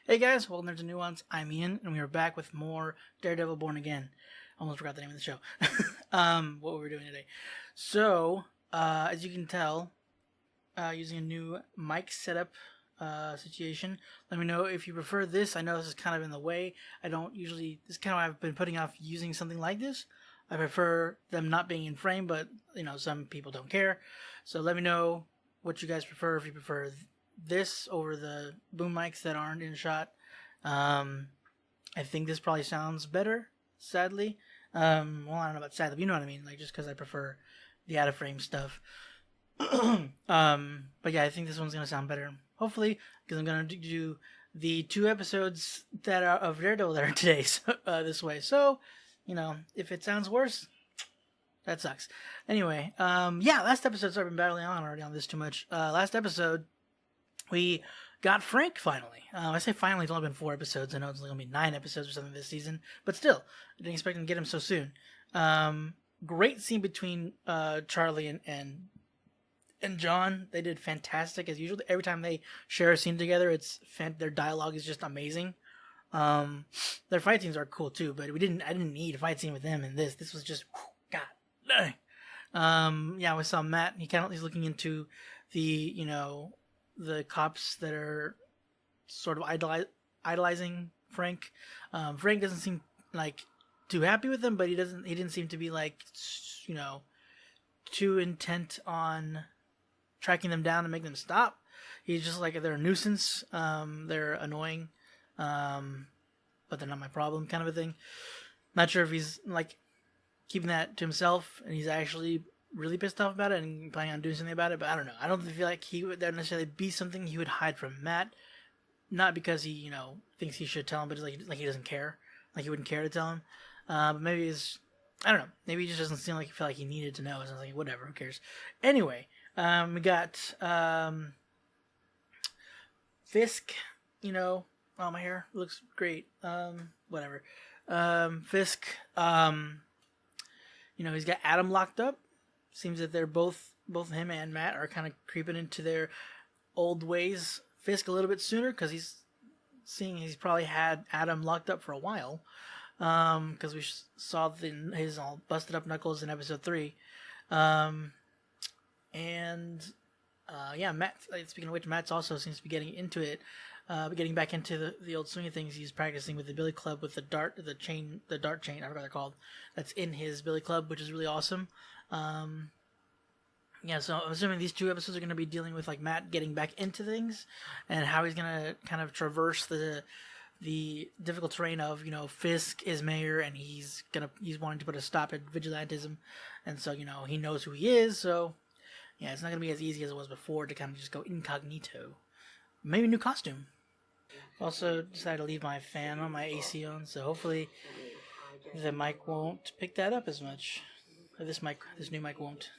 Hey guys, welcome to New Ones. I'm Ian, and we are back with more Daredevil Born Again. Almost forgot the name of the show. What we were doing today. So, as you can tell, using a new mic setup situation. Let me know if you prefer this. I know this is kind of in the way. I don't usually. This is kind of why I've been putting off using something like this. I prefer them not being in frame, but some people don't care. So let me know what you guys prefer. If you prefer this over the boom mics that aren't in shot. I think this probably sounds better, sadly. Well, I don't know about sadly, but you know what I mean. Like, just because I prefer the out of frame stuff. But yeah, I think this one's gonna sound better. Hopefully, because I'm gonna do the 2 episodes that are of Daredevil that are today, this way. So, if it sounds worse, that sucks. Anyway, yeah, last episode, sorry, I've been battling on already on this too much. Last episode, we got Frank finally. I say finally, it's only been 4 episodes. I know it's only going to be 9 episodes or something this season, but still, I didn't expect to get him so soon. Great scene between Charlie and John. They did fantastic as usual. Every time they share a scene together, their dialogue is just amazing. Their fight scenes are cool too, but I didn't need a fight scene with them in this. This was just God dang. Yeah, we saw Matt. He's looking into the cops that are sort of idolizing Frank. Frank doesn't seem like too happy with them, but he didn't seem to be like too intent on tracking them down and making them stop. He's just like, they're a nuisance. They're annoying, but they're not my problem, kind of a thing. Not sure if he's like keeping that to himself and he's actually really pissed off about it and planning on doing something about it, but I don't know. I don't feel like that would necessarily be something he would hide from Matt. Not because he, thinks he should tell him, but just like he doesn't care. Like he wouldn't care to tell him. But maybe I don't know. Maybe he just doesn't seem like he felt like he needed to know. So I was like, whatever, who cares? Anyway, we got Fisk. Oh, my hair looks great. Whatever. Fisk. He's got Adam locked up. Seems that they're both him and Matt are kind of creeping into their old ways. Fisk a little bit sooner because he's probably had Adam locked up for a while. Because we saw his all busted up knuckles in episode 3. Yeah, Matt. Speaking of which, Matt's also seems to be getting into it. Getting back into the old swinging things. He's practicing with the billy club with the dart chain. I forgot what they're called. That's in his billy club, which is really awesome. Yeah, so I'm assuming these 2 episodes are going to be dealing with like Matt getting back into things and how he's going to kind of traverse the difficult terrain of Fisk is mayor and he's wanting to put a stop at vigilantism, and so he knows who he is. So yeah, it's not going to be as easy as it was before to kind of just go incognito. Maybe a new costume. Also decided to leave my fan on, my AC on, so hopefully the mic won't pick that up as much. Or this new mic won't,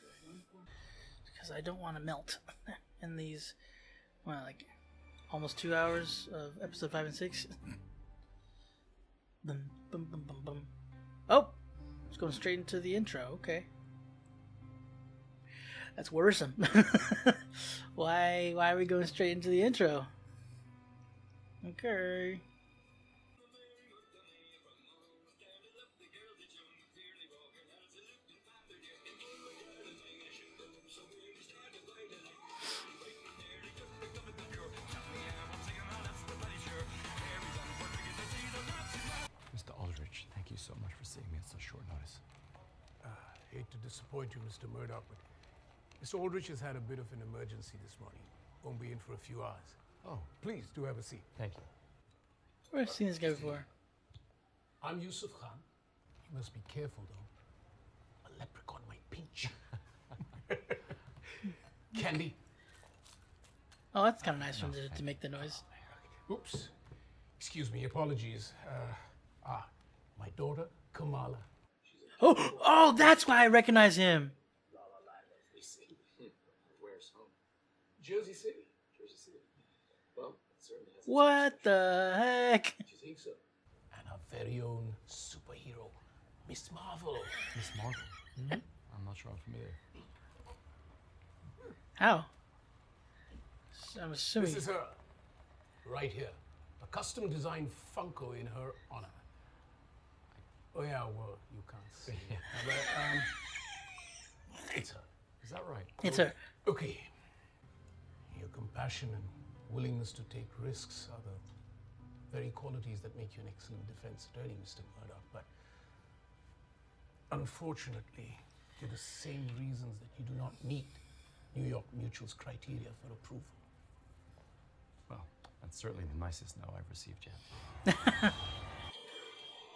because I don't want to melt in these, like almost 2 hours of episode 5 and 6. Boom, boom, boom, boom, boom. Oh, it's going straight into the intro. Okay, that's worrisome. Why are we going straight into the intro? Okay. Thank you so much for seeing me at such short notice. Hate to disappoint you, Mr. Murdoch, but Mr. Aldrich has had a bit of an emergency this morning. Won't be in for a few hours. Oh, Please do have a seat. thank you. Where have I seen this guy before? I'm Yusuf Khan. You must be careful, though. A leprechaun might pinch. Candy. Oh, that's kind of nice for him to make the noise. Oops. Excuse me. Apologies. My daughter, Kamala. Oh, that's why I recognize him. Where's home? Jersey City. Jersey City. Well, it certainly has. What the heck? You think so? And our very own superhero, Miss Marvel. Miss Marvel? Mm-hmm. I'm not sure I'm familiar. How? I'm assuming. This is her. Right here. a custom designed Funko in her honor. Oh yeah, well, you can't see. Yeah. But, it's her. Is that right? It's her. Okay. Your compassion and willingness to take risks are the very qualities that make you an excellent defense attorney, Mr. Murdoch. But unfortunately, for the same reasons that you do not meet New York Mutual's criteria for approval. Well, that's certainly the nicest no I've received yet.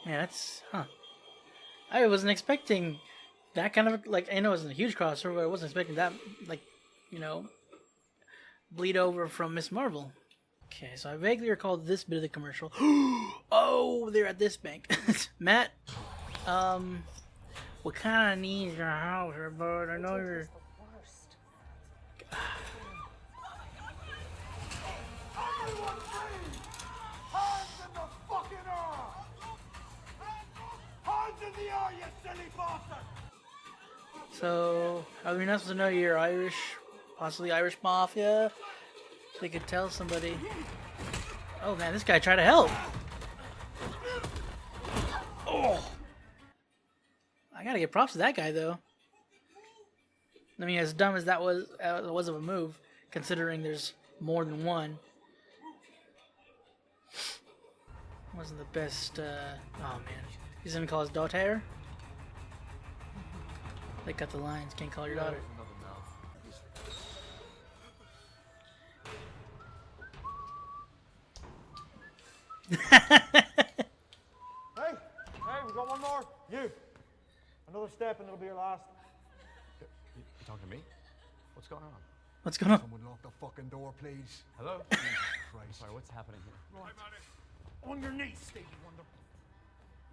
Yeah, that's I wasn't expecting that kind of like. I know it wasn't a huge crossover, but I wasn't expecting that like, you know, bleed over from Miss Marvel. Okay, so I vaguely recall this bit of the commercial. Oh, they're at this bank. Matt, what kind of needs your house, bud? I know you're. So, are we not supposed to know you're Irish? Possibly Irish Mafia? They could tell somebody. Oh man, this guy tried to help. Oh! I gotta get props to that guy though. I mean, as dumb as that was of a move, considering there's more than one. Wasn't the best, oh man. He's gonna call his daughter? They cut the lines, can't call your daughter. Hey, we got one more. You. Another step and it'll be your last. You talking to me? What's going on? What's going on? Someone lock the fucking door, please. Hello? Christ. Sorry, what's happening here? On your knees, Stevie Wonder.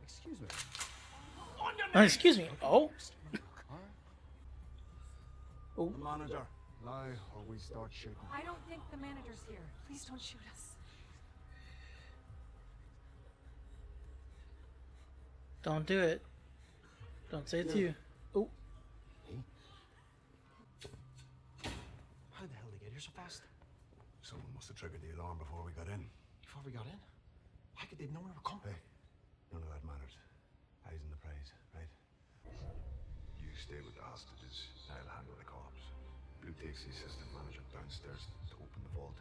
Excuse me. Excuse me. Oh? All right. The manager, lie or we start shooting. I don't think the manager's here. Please don't shoot us. Don't do it. Don't say it's you. Oh. How the hell did they get here so fast? Someone must have triggered the alarm before we got in. Before we got in? How could they know we were coming? Hey, none of that matters. Eyes on the prize, right? You stay with the hostages. I'll handle the cops. Blue takes the assistant manager downstairs to open the vault.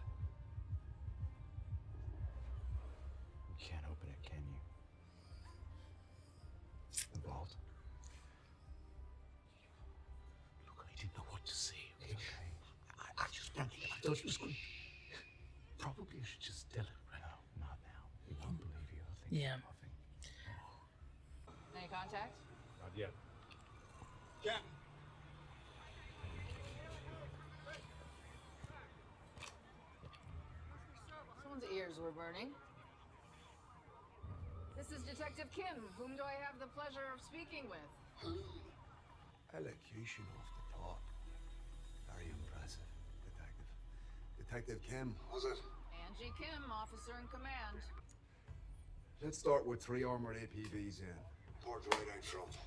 You can't open it, can you? The vault? Look, I didn't know what to say. Okay? Okay. I just wanted to. I thought you was going. Probably I should just tell it right now. Not now. We won't believe you. I think Yeah. nothing. Any contact? Not yet. Someone's ears were burning. This is Detective Kim. Whom do I have the pleasure of speaking with? Elocution off the top. Very impressive, Detective. Detective Kim, was it? Angie Kim, officer in command. Let's start with 3 armored APVs in. Port right out front.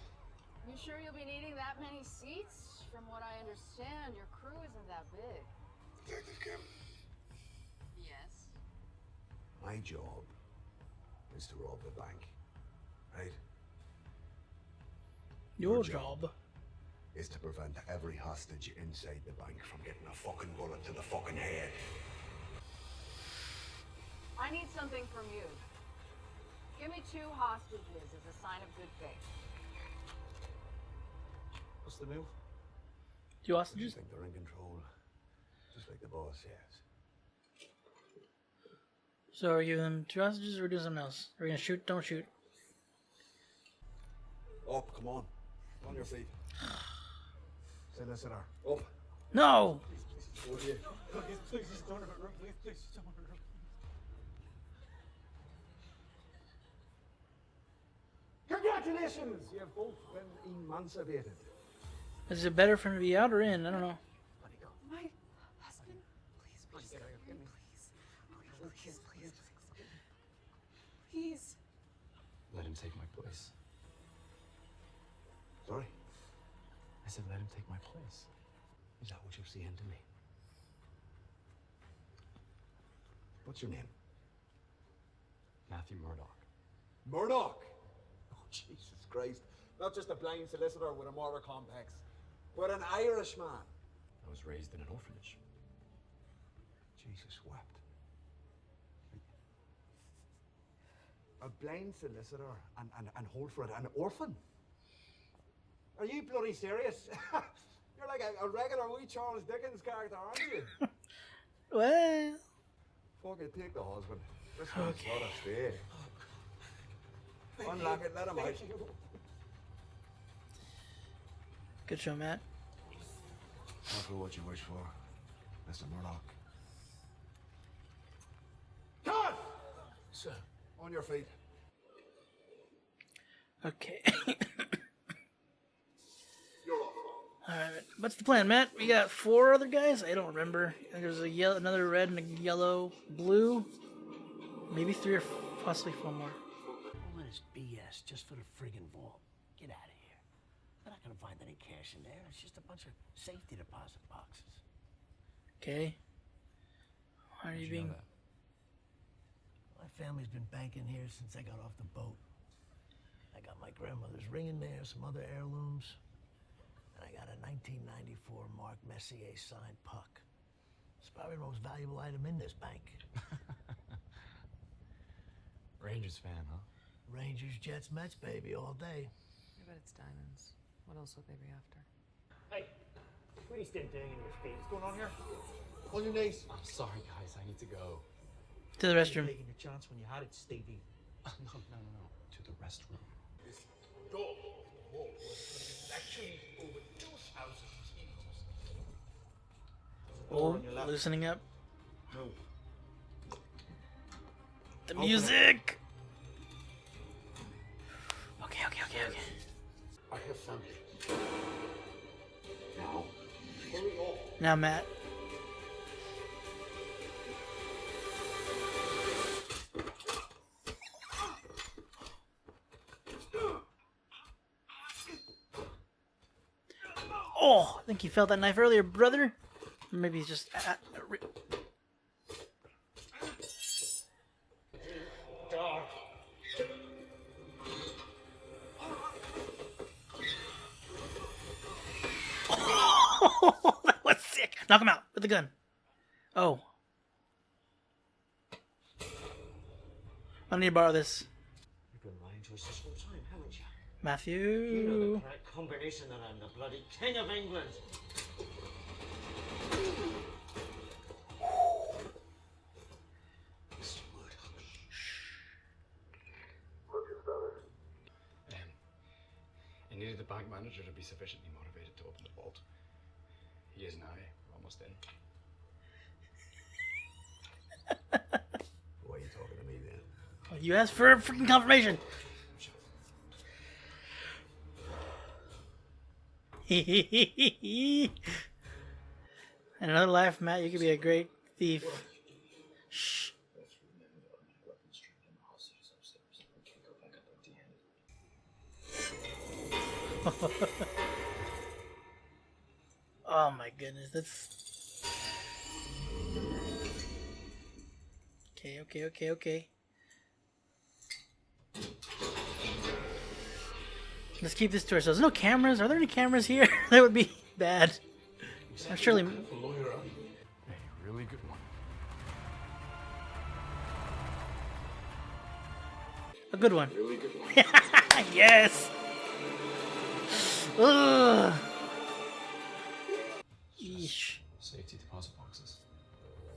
You sure you'll be needing that many seats? From what I understand, your crew isn't that big. Detective Kim, Yes. my job is to rob the bank, right? Your job. Is to prevent every hostage inside the bank from getting a fucking bullet to the fucking head. I need something from you. Give me 2 hostages as a sign of good faith. What's the move? 2 You hostages? think they're in control, just like the boss says. So are you giving them 2 hostages or are we doing something else? Are we gonna shoot? Don't shoot. Up, come on. On your feet. Say listener. Up. No! Over you. Please, just don't hurt her. Please, don't hurt her. Congratulations! You have both been emancipated. Is it better for him to be out or in? I don't know. My husband? Please, please. Please. Let him take my place. Sorry? I said, let him take my place. Is that what you're saying to me? What's your name? Matthew Murdoch. Murdoch! Oh, Jesus Christ. Not just a blind solicitor with a murder complex, but an Irishman. I was raised in an orphanage. Jesus wept. A blind solicitor and hold for it, an orphan? Are you bloody serious? You're like a regular wee Charles Dickens character, aren't you? Well, Fuck it, take the husband. This one's not a stay. Unlock it, let him out. good show, Matt. Careful what you wish for, Mr. Murdoch. Cut! Sir, On your feet. Okay. You're off. All right. What's the plan, Matt? We got 4 other guys. I don't remember. There's a yellow, another red, and a yellow, blue. Maybe 3 or possibly 4 more. all that is BS just for the friggin' vault. Get out of here. We're not gonna find any cash in there. It's just a bunch of safety deposit boxes. Okay. Why are How'd you you being? know that? My family's been banking here since I got off the boat. I got my grandmother's ring in there, some other heirlooms, and I got a 1994 Mark Messier signed puck. It's probably the most valuable item in this bank. Rangers fan, huh? Rangers, Jets, Mets, baby, all day. I bet it's diamonds. What else would they be after? Hey, what are you still doing in your feet? What's going on here? On your knees. I'm sorry, guys. I need to go. To the restroom. Taking your chance when you had it, Stevie. No. To the restroom. This door wall was actually over 2,000 kilos. Oh, loosening up. No. The music. Okay. I have family. Now, hurry up. Now, Matt. Oh, I think you felt that knife earlier, brother. Or maybe he's just. That was sick. Knock him out with the gun. Oh. I need to borrow this. You've been lying to us this whole time, haven't you? You know Matthew. the correct combination that I'm the bloody King of England. Mr. Murdoch. I needed the bank manager to be sufficiently motivated to open the vault. He is now. We're almost in. Why are you talking to me then? You asked for a freaking confirmation. Another laugh, Matt. You could be a great thief. Shh. Weapons trained in the hostages upstairs. We can't go back up empty-handed. Oh my goodness, that's. Okay. Let's keep this to ourselves. No cameras? Are there any cameras here? That would be bad. I'm surely. A really good one. A good one. Really good one. Yes! Ugh. Yeesh. Safety deposit boxes.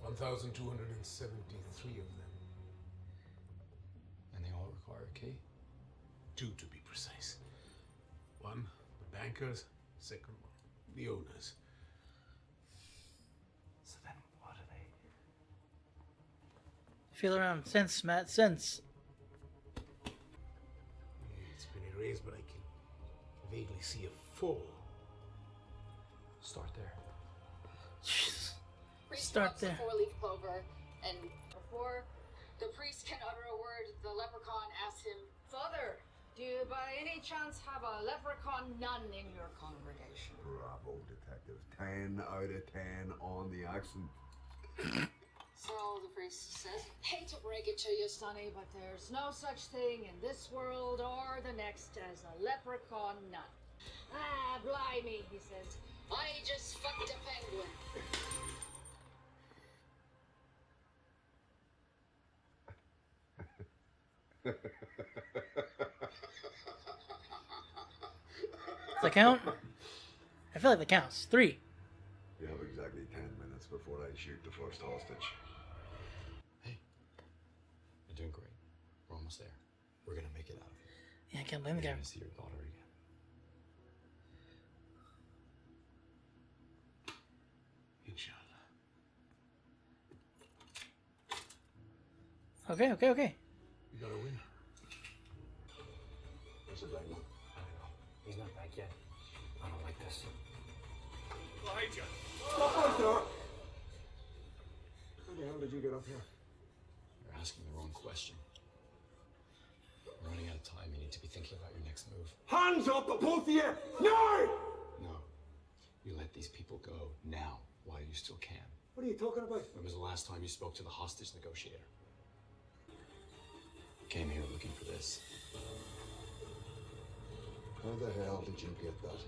1,273 of them. And they all require a key. 2 to be precise. 1, the bankers. 2nd one, the owners. So then what are they? Feel around. Sense, Matt. Sense. It's been erased, but I can vaguely see a fall. Start there. Jeez. Priest Start drops there. a 4-leaf clover, and before the priest can utter a word, the leprechaun asks him, "Father, do you by any chance have a leprechaun nun in your congregation?" Bravo, detective. 10 out of 10 on the accent. So the priest says, hate to break it to you, Sonny, but there's no such thing in this world or the next as a leprechaun nun. Ah, blimey, he says. I just fucked a penguin. Does that count? I feel like that counts. 3. You have exactly 10 minutes before I shoot the first hostage. Hey, you're doing great. We're almost there. We're gonna make it out of here. Yeah, I can't blame the You're guy. gonna see your daughter again. Inshallah. Okay. You gotta win. Where's the blind one? I don't know. He's not back yet. I don't like this. Behind you! Stop right there! How the hell did you get up here? You're asking the wrong question. We're running out of time. You need to be thinking about your next move. Hands up, the both of you! No! No. You let these people go now while you still can. What are you talking about? When was the last time you spoke to the hostage negotiator? Came here looking for this. How the hell did you get that?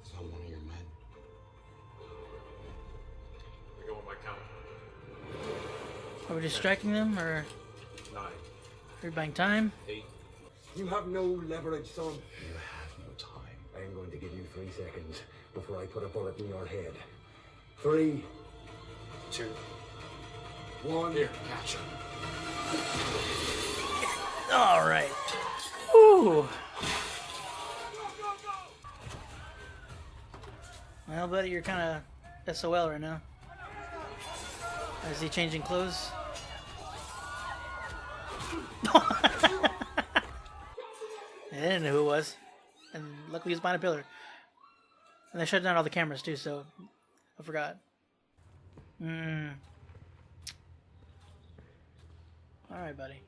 It's not one of your men. We go on my count. Are we distracting them, or 9, are we buying time? 8. You have no leverage, son. You have no time. I'm going to give you 3 seconds before I put a bullet in your head. 3, 2. 1. Here, catch him. All right. Ooh. Well, buddy, you're kind of SOL right now. Is he changing clothes? I didn't know who it was. And luckily he was behind a pillar. And they shut down all the cameras too, so I forgot. Alright, buddy.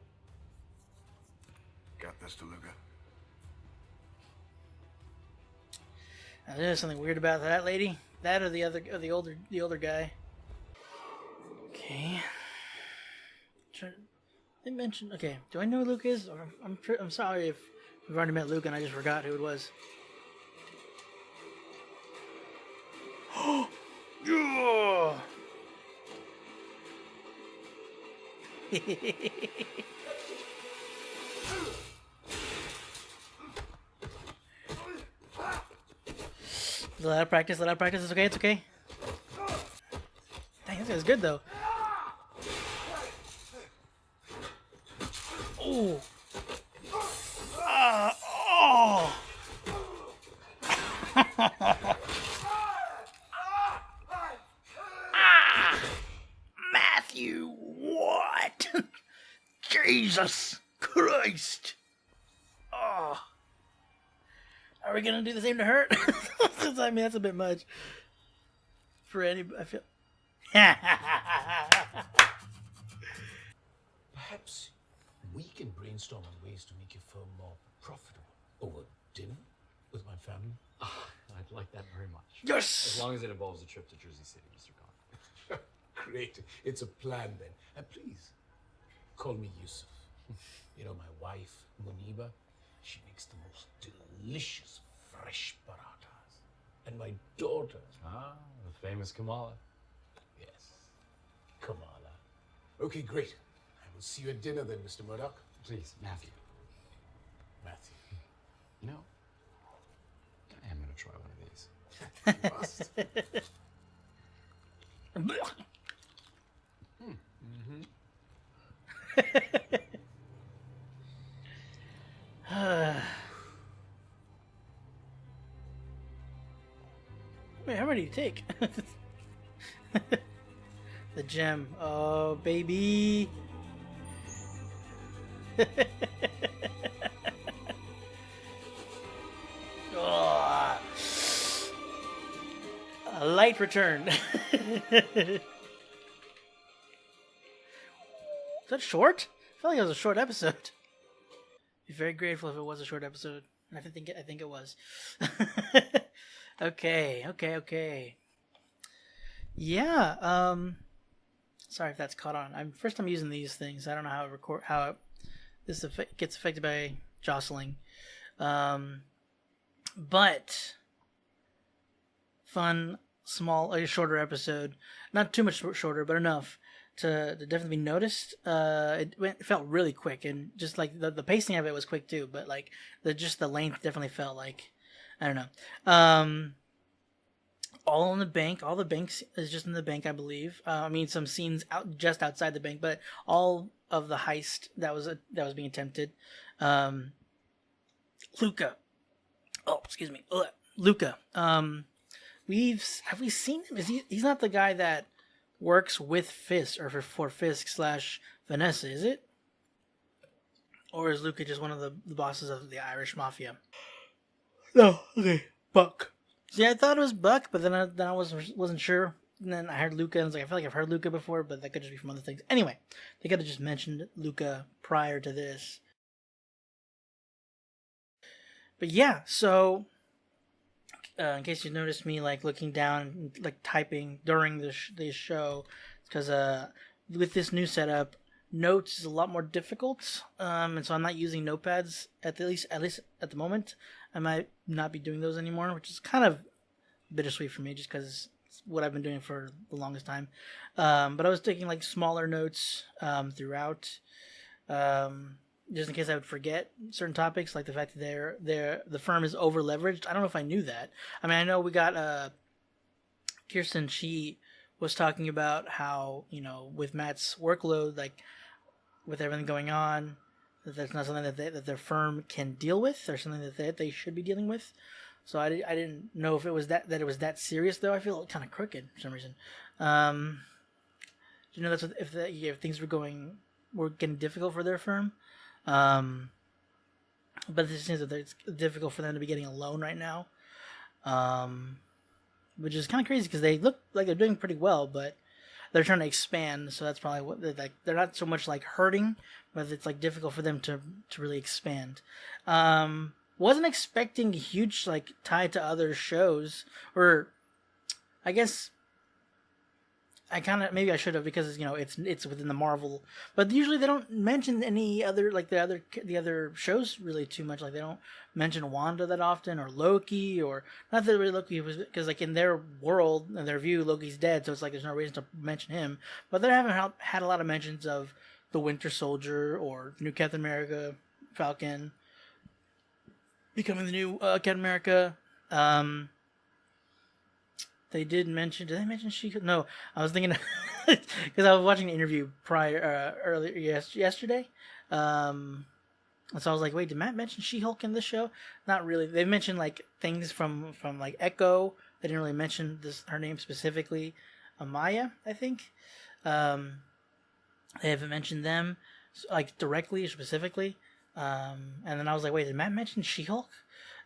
Got this, DeLuca. Now, there's something weird about that lady. That or the older guy. Okay. They mentioned. Okay, do I know who Luke is? Or I'm sorry if we've already met Luke and I just forgot who it was. Yeah. A lot of practice. It's okay. It's okay. Dang, this guy's good though. Oh. Oh. Matthew, what? Jesus Christ. Oh. Are we gonna do the same to her? I mean, that's a bit much for any. I feel. Perhaps we can brainstorm on ways to make your firm more profitable. Over dinner with my family? I'd like that very much. Yes! As long as it involves a trip to Jersey City, Mr. Khan. Great. It's a plan then. And please, call me Yusuf. You know, my wife, Muniba, she makes the most delicious fresh parathas. And my daughter, Ah, the famous Kamala. yes, Kamala. Okay, great. I will see you at dinner then, Mr. Murdoch. Please, Matthew. Matthew. You know, I am going to try one of these. You must. Wait, how many do you take? The gem. Oh, baby. Oh. A light return. Is that short? I felt like it was a short episode. Be very grateful if it was a short episode. I think it was. Okay. Yeah. Sorry if that's caught on. I'm first time using these things. I don't know how this gets affected by jostling. But fun, small, shorter episode. Not too much shorter, but enough to definitely be noticed. It felt really quick, and just like the pacing of it was quick too. But like the length definitely felt like, I don't know. All in the bank. All the banks is just in the bank, I believe. I mean, some scenes just outside the bank, but all of the heist that was being attempted. Luca. Oh, excuse me. Luca. Have we seen him? He's not the guy that works with Fisk or for Fisk / Vanessa, is it? Or is Luca just one of the bosses of the Irish mafia? No, okay, Buck. Yeah, I thought it was Buck, but then I wasn't sure. And then I heard Luca, and I was like, I feel like I've heard Luca before, but that could just be from other things. Anyway, they could have just mentioned Luca prior to this. But yeah, so in case you noticed me like looking down, like typing during the show, because with this new setup, notes is a lot more difficult, and so I'm not using notepads at least at the moment. I might not be doing those anymore, which is kind of bittersweet for me, just because it's what I've been doing for the longest time. But I was taking like smaller notes throughout, just in case I would forget certain topics, like the fact that the firm is over leveraged. I don't know if I knew that. I mean, I know we got Kirsten. She was talking about how, with Matt's workload, like with everything going on, that's not something that their firm can deal with, or something that they should be dealing with. So I didn't know if it was that it was that serious, though. I feel kind of crooked for some reason. That's what, if things were getting difficult for their firm. But it seems that it's difficult for them to be getting a loan right now, which is kind of crazy because they look like they're doing pretty well, but they're trying to expand. So that's probably what they're not so much like hurting, but it's like difficult for them to really expand. Wasn't expecting a huge like tie to other shows, or I guess maybe I should have, because it's within the Marvel, but usually they don't mention any other, like the other shows really too much. Like they don't mention Wanda that often, or Loki, or not that really Loki was, because like in their world and their view, Loki's dead, so it's like there's no reason to mention him. But they haven't had a lot of mentions of the Winter Soldier or new Captain America, Falcon becoming the new Captain America. They did mention. Did they mention she? No, I was thinking because I was watching the interview earlier yesterday. And so I was like, wait, did Matt mention She-Hulk in this show? Not really. They mentioned like things from like Echo. They didn't really mention her name specifically. Amaya, I think. They haven't mentioned them like directly or specifically. And then I was like, wait, did Matt mention She-Hulk?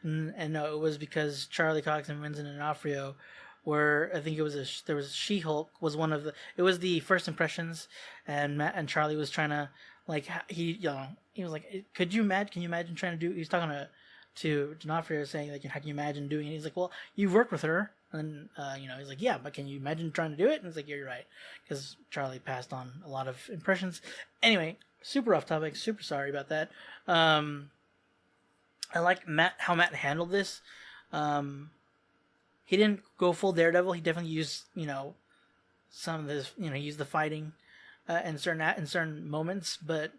And no, it was because Charlie Cox and Vincent D'Onofrio where I think there was She-Hulk was one of it was the first impressions, and Matt and Charlie was trying to, like, he was like, can you imagine trying to do, he was talking to D'Onofrio, saying like, how can you imagine doing it? He's like, well, you've worked with her, and he's like, yeah, but can you imagine trying to do it? And he's like, yeah, you're right, because Charlie passed on a lot of impressions. Anyway, super off topic, super sorry about that. I like how Matt handled this. He didn't go full Daredevil. He definitely used, some of this, he used the fighting in certain moments, but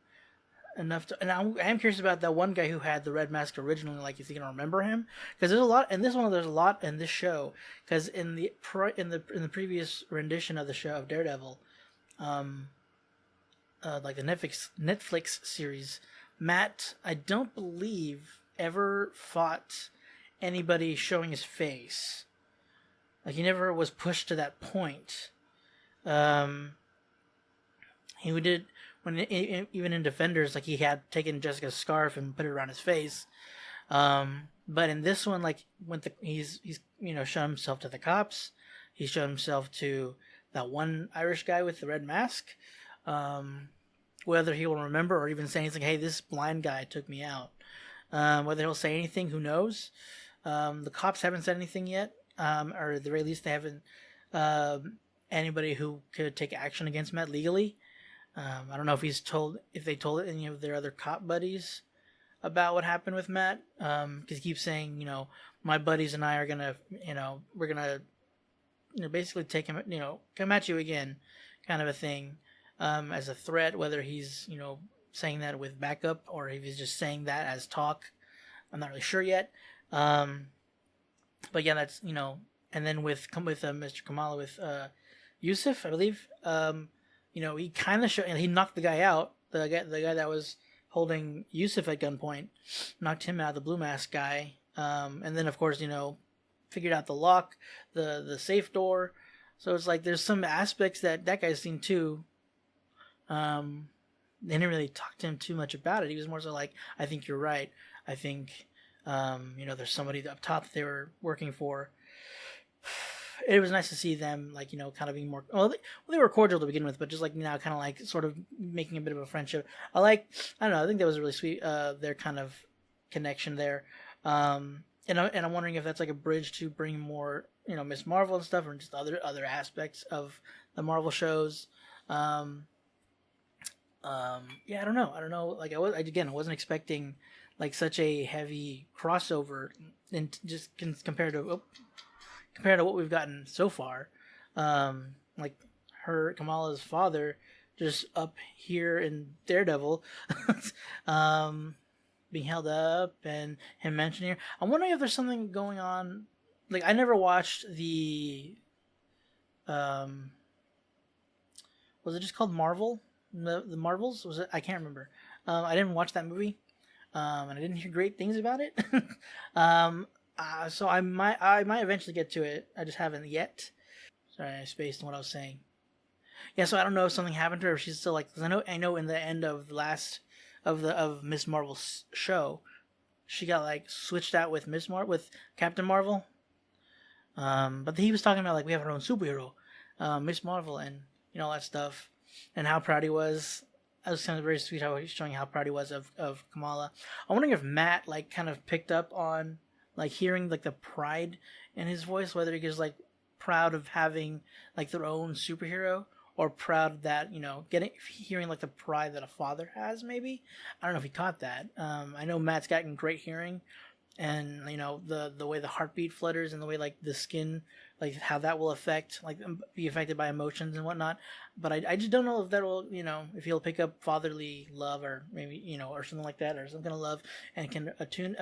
enough to. And I am curious about that one guy who had the red mask originally. Like, is he gonna remember him? Because there's a lot in this one. There's a lot in this show. Because in the previous rendition of the show of Daredevil, like the Netflix series, Matt, I don't believe, ever fought anybody showing his face. Like, he never was pushed to that point. He did, even in Defenders, like, he had taken Jessica's scarf and put it around his face. But in this one, like, he's shown himself to the cops. He's shown himself to that one Irish guy with the red mask. Whether he will remember or even say anything, hey, this blind guy took me out. Whether he'll say anything, who knows? The cops haven't said anything yet. Or at the very least, they haven't anybody who could take action against Matt legally. I don't know if they told any of their other cop buddies about what happened with Matt, because he keeps saying, my buddies and I are gonna, we're gonna, basically take him, come at you again, kind of a thing, as a threat. Whether he's, saying that with backup or if he's just saying that as talk, I'm not really sure yet. But yeah, that's and then with Mr. Kamala with Yusuf, I believe. He kind of he knocked the guy out. The guy that was holding Yusuf at gunpoint, knocked him out. The blue mask guy, and then of course figured out the lock, the safe door. So it's like there's some aspects that guy's seen too. They didn't really talk to him too much about it. He was more so like, I think you're right. I think there's somebody up top that they were working for. It was nice to see them, kind of being more. Well, they were cordial to begin with, but just now, kind of sort of making a bit of a friendship. I don't know. I think that was really sweet. Their kind of connection there, and I'm wondering if that's like a bridge to bring more, Miss Marvel and stuff, or just other aspects of the Marvel shows. Yeah, I don't know. I wasn't expecting such a heavy crossover, and just compared to what we've gotten so far. Kamala's father just up here in Daredevil, being held up, and him mentioning. I'm wondering if there's something going on. I never watched the. Was it just called Marvel? The Marvels? Was it? I can't remember. I didn't watch that movie, and I didn't hear great things about it. So I might eventually get to it. I just haven't yet. Sorry, I spaced on what I was saying. Yeah, so I don't know if something happened to her. If she's still cause I know in the end of the last of Miss Marvel's show, she got switched out with with Captain Marvel. But he was talking about we have our own superhero, Miss Marvel, and all that stuff, and how proud he was. That was kind of very sweet how he's showing how proud he was of Kamala. I'm wondering if Matt kind of picked up on hearing the pride in his voice, whether he was proud of having their own superhero, or proud that hearing the pride that a father has. Maybe I don't know if he caught that. I know Matt's gotten great hearing, and the way the heartbeat flutters, and the way the skin, how that will affect be affected by emotions and whatnot. But I just don't know if that will if he'll pick up fatherly love, or maybe or something like that, or some kind of love, and can attune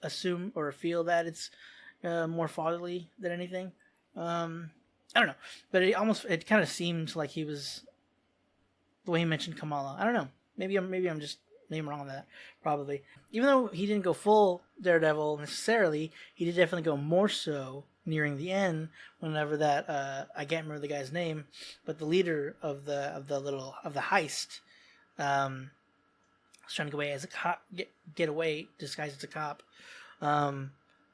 assume or feel that it's more fatherly than anything. I don't know, but it kind of seemed like he was, the way he mentioned Kamala. I don't know. Maybe I'm wrong on that. Probably, even though he didn't go full Daredevil necessarily, he did definitely go more so nearing the end. Whenever that I can't remember the guy's name, but the leader of the heist, was trying to get away as a cop, get away disguised as a cop.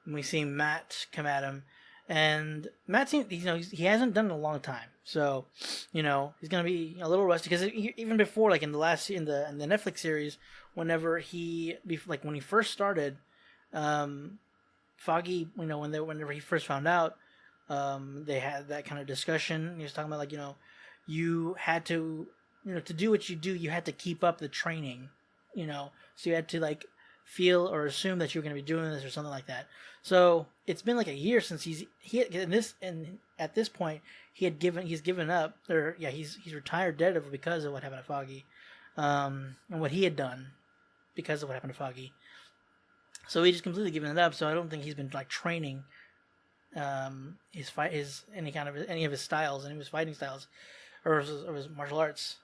We see Matt come at him, and Matt seems, he hasn't done it in a long time, so he's gonna be a little rusty, because even before, in the Netflix series, whenever when he first started, Foggy, whenever he first found out, they had that kind of discussion. He was talking about you had to, to do what you do, you had to keep up the training, so you had to feel or assume that you're going to be doing this or something like that. So it's been a year since he's at this point he's given up, or he's retired Daredevil because of what happened to Foggy, and what he had done because of what happened to Foggy. So he just completely given it up. So I don't think he's been training any of his styles, any of his fighting styles, or his martial arts.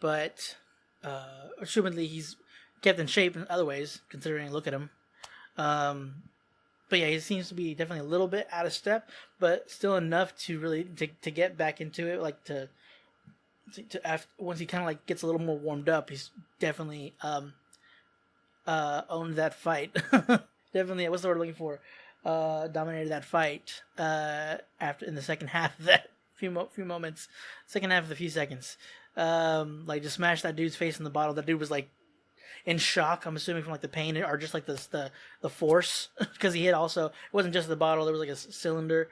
But assumedly he's kept in shape in other ways, considering look at him. But yeah, he seems to be definitely a little bit out of step, but still enough to really to get back into it. Once he kind of gets a little more warmed up, he's definitely owned that fight. Definitely, what's the word I'm looking for? Dominated that fight after in the second half of that few moments, second half of the few seconds. Just smashed that dude's face in the bottle. That dude was in shock. I'm assuming from like the pain or just like the force, because he hit also. It wasn't just the bottle. There was like a cylinder,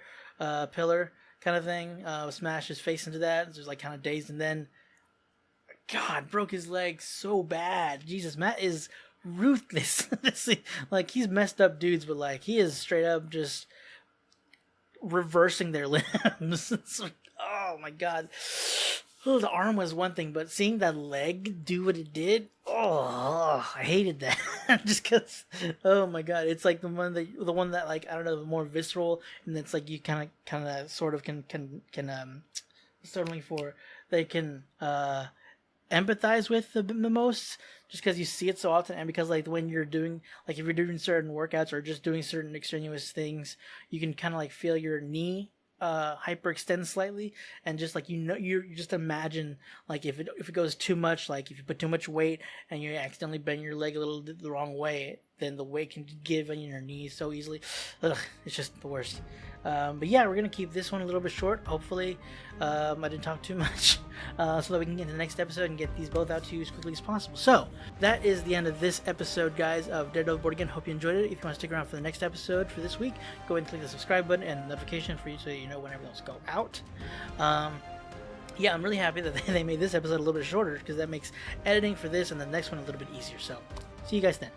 pillar kind of thing. Smashed his face into that. So he was like kind of dazed, and then, God, broke his leg so bad. Jesus, Matt is ruthless. Like, he's messed up dudes, but like he is straight up just reversing their limbs. It's like, oh my God. Oh, the arm was one thing, but seeing that leg do what it did, oh, I hated that. Just because, oh my God, it's like the one that like, I don't know, more visceral, and it's like you kind of sort of can certainly for they can empathize with the most, just because you see it so often, and because like when you're doing, like if you're doing certain workouts or just doing certain extraneous things, you can kind of like feel your knee hyperextend slightly, and just like you just imagine like if it goes too much, like if you put too much weight and you accidentally bend your leg a little the wrong way, then the weight can give on your knees so easily. Ugh, it's just the worst. But yeah, we're gonna keep this one a little bit short. Hopefully, I didn't talk too much, so that we can get to the next episode and get these both out to you as quickly as possible. So that is the end of this episode, guys, of Daredevil Board Again. Hope you enjoyed it. If you want to stick around for the next episode for this week, go ahead and click the subscribe button and notification for you so you know whenever those go out. Yeah, I'm really happy that they made this episode a little bit shorter, because that makes editing for this and the next one a little bit easier. So see you guys then.